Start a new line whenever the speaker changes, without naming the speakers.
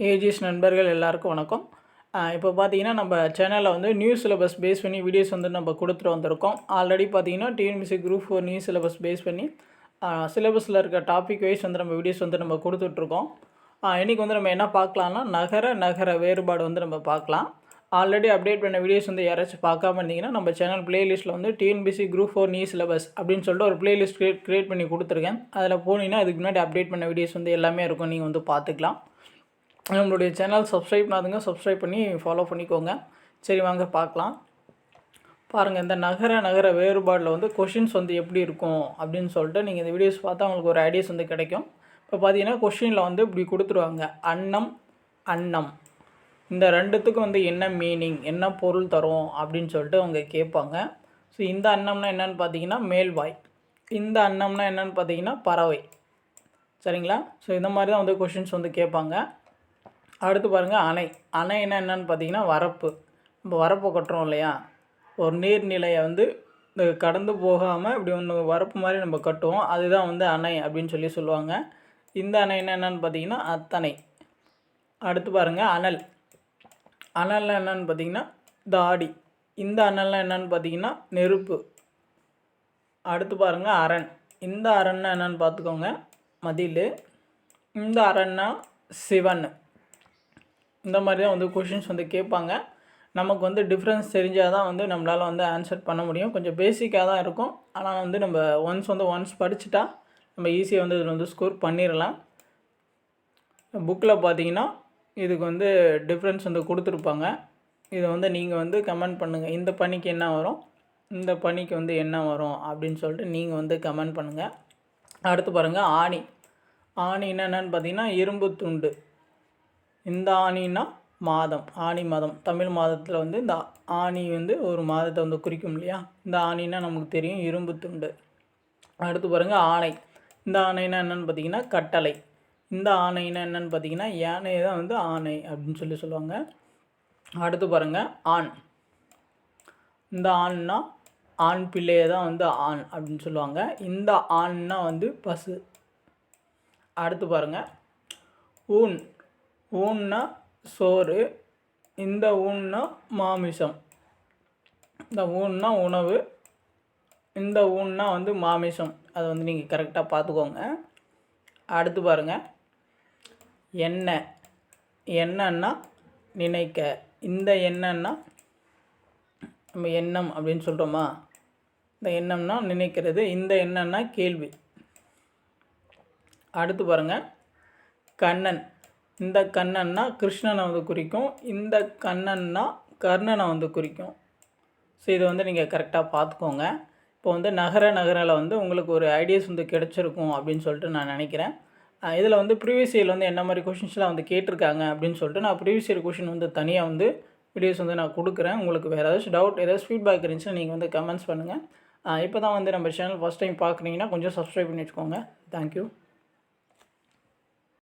AGS நண்பர்கள் எல்லாருக்கும் வணக்கம். இப்போ பார்த்தீங்கன்னா நம்ம சேனலில் வந்து நியூ சிலபஸ் பேஸ் பண்ணி வீடியோஸ் வந்து நம்ம கொடுத்துட்டு வந்திருக்கோம். ஆல்ரெடி பார்த்தீங்கன்னா TNPSC group 4 new syllabus base பண்ணி சிலபஸில் இருக்க டாபிக் வைஸ் வந்து நம்ம வீடியோஸ் வந்து நம்ம கொடுத்துட்ருக்கோம். இன்றைக்கி வந்து நம்ம என்ன பார்க்கலாம்னா நகர வேறுபாடு வந்து நம்ம பார்க்கலாம். ஆல்ரெடி அப்டேட் பண்ண வீடியோஸ் வந்து யாராச்சும் பார்க்காம இருந்தீங்கன்னா நம்ம சேனல் ப்ளேலிஸ்ட்டில் வந்து டிஎன்பிஎஸ்சி குரூப் 4 நியூ சிலபஸ் அப்படின்னு சொல்லிட்டு ஒரு ப்ளேலிஸ்ட் க்ரியேட் பண்ணி கொடுத்துருக்கேன். அதில் போனீங்கன்னா அதுக்கு முன்னாடி அப்டேட் பண்ண வீடியோஸ் வந்து எல்லாமே இருக்கும், நீங்கள் வந்து பார்த்துக்கலாம். நம்மளுடைய சேனல் சப்ஸ்கிரைப் பண்ணாதுங்க, சப்ஸ்கிரைப் பண்ணி ஃபாலோ பண்ணிக்கோங்க. சரி வாங்க பார்க்கலாம். பாருங்கள், இந்த நகர வேறுபாடில் வந்து கொஷின்ஸ் வந்து எப்படி இருக்கும் அப்படின்னு சொல்லிட்டு நீங்கள் இந்த வீடியோஸ் பார்த்தா உங்களுக்கு ஒரு ஐடியாஸ் வந்து கிடைக்கும். இப்போ பார்த்தீங்கன்னா கொஷினில் வந்து இப்படி கொடுத்துருவாங்க, அன்னம் இந்த ரெண்டுத்துக்கும் வந்து என்ன மீனிங், என்ன பொருள் தரும் அப்படின்னு சொல்லிட்டு அவங்க கேட்பாங்க. ஸோ இந்த அன்னம்னா என்னென்னு பார்த்தீங்கன்னா மேல்வாய், இந்த அன்னம்னா என்னென்னு பார்த்தீங்கன்னா பறவை. சரிங்களா? ஸோ இந்த மாதிரி தான் வந்து கொஷின்ஸ் வந்து கேட்பாங்க. அடுத்து பாருங்கள், அணைன்னா என்னென்னு பார்த்தீங்கன்னா வரப்பு. நம்ம வரப்பு கட்டுறோம் இல்லையா, ஒரு நீர்நிலையை வந்து கடந்து போகாமல் இப்படி ஒன்று வரப்பு மாதிரி நம்ம கட்டுவோம், அதுதான் வந்து அணை அப்படின்னு சொல்லுவாங்க. இந்த அணைன்னா என்னென்னு பார்த்தீங்கன்னா அத்தனை. அடுத்து பாருங்கள் அனல்னா என்னென்னு பார்த்தீங்கன்னா தாடி. இந்த அனல்னா என்னென்னு பார்த்தீங்கன்னா நெருப்பு. அடுத்து பாருங்கள் அரண். இந்த அரண்னா என்னென்னு பார்த்துக்கோங்க மதில். இந்த அரண்னா சிவன். இந்த மாதிரி தான் வந்து கொஷின்ஸ் வந்து கேட்பாங்க. நமக்கு வந்து டிஃப்ரென்ஸ் தெரிஞ்சால் தான் வந்து நம்மளால் வந்து ஆன்சர் பண்ண முடியும். கொஞ்சம் பேசிக்காக தான் இருக்கும், ஆனால் வந்து நம்ம ஒன்ஸ் படிச்சுட்டா நம்ம ஈஸியாக வந்து இதில் வந்து ஸ்கோர் பண்ணிடலாம். புக்கில் பார்த்தீங்கன்னா இதுக்கு வந்து டிஃப்ரென்ஸ் வந்து கொடுத்துருப்பாங்க. இதை வந்து நீங்கள் வந்து கமெண்ட் பண்ணுங்கள், இந்த பணிக்கு என்ன வரும், இந்த பணிக்கு வந்து என்ன வரும் அப்படின்னு சொல்லிட்டு நீங்கள் வந்து கமெண்ட் பண்ணுங்கள். அடுத்து பாருங்கள் ஆணின்னா என்னென்னு பார்த்தீங்கன்னா இரும்பு துண்டு. இந்த ஆணின்னா மாதம், ஆணி மாதம். தமிழ் மாதத்தில் வந்து இந்த ஆணி வந்து ஒரு மாதத்தை வந்து குறிக்கும் இல்லையா. இந்த ஆணின்னா நமக்கு தெரியும் இரும்பு துண்டு. அடுத்து பாருங்கள் ஆணை. இந்த ஆணைனா என்னென்னு பார்த்தீங்கன்னா கட்டளை. இந்த ஆணைனா என்னென்னு பார்த்தீங்கன்னா யானையை தான் வந்து ஆணை அப்படின்னு சொல்லுவாங்க. அடுத்து பாருங்கள் ஆண். இந்த ஆண்னா ஆண் பிள்ளையை தான் வந்து ஆண் அப்படின்னு சொல்லுவாங்க. இந்த ஆண்னா வந்து பசு. அடுத்து பாருங்கள் ஊன்னா சோறு. இந்த ஊன்னா மாமிசம். இந்த ஊன்னா உணவு, இந்த ஊன்னா வந்து மாமிசம். அதை வந்து நீங்கள் கரெக்டாக பார்த்துக்கோங்க. அடுத்து பாருங்கள் எண்ணன்னா நினைக்க. இந்த எண்ணன்னா நம்ம எண்ணம் அப்படின்னு சொல்கிறோமா, இந்த எண்ணம்னா நினைக்கிறது, இந்த எண்ணம்னா கேள்வி. அடுத்து பாருங்கள் கண்ணன். இந்த கண்ணன்னா கிருஷ்ணனை வந்து குறிக்கும், இந்த கண்ணன்னா கர்ணனை வந்து குறிக்கும். ஸோ இதை வந்து நீங்கள் கரெக்டாக பார்த்துக்கோங்க. இப்போ வந்து நகரில் வந்து உங்களுக்கு ஒரு ஐடியாஸ் வந்து கிடச்சிருக்கும் அப்படின்னு சொல்லிட்டு நான் நினைக்கிறேன். இதில் வந்து ப்ரீவியஸ் இயரில் வந்து என்ன மாதிரி கொஷின்ஸ்லாம் வந்து கேட்டிருக்காங்க அப்படின்னு சொல்லிட்டு நான் ப்ரீவியஸ் இயர் கொஷின் வந்து தனியாக வந்து வீடியோஸ் வந்து நான் கொடுக்குறேன். உங்களுக்கு வேறு ஏதாச்சும் டவுட், ஏதாச்சும் ஃபீட்பேக் இருந்துச்சுன்னா நீங்கள் வந்து கமெண்ட்ஸ் பண்ணுங்கள். இப்போ தான் வந்து நம்ம சேனல் ஃபஸ்ட் டைம் பார்க்குறீங்கன்னா கொஞ்சம் சப்ஸ்கிரைப் பண்ணி வச்சுக்கோங்க. தேங்க்யூ.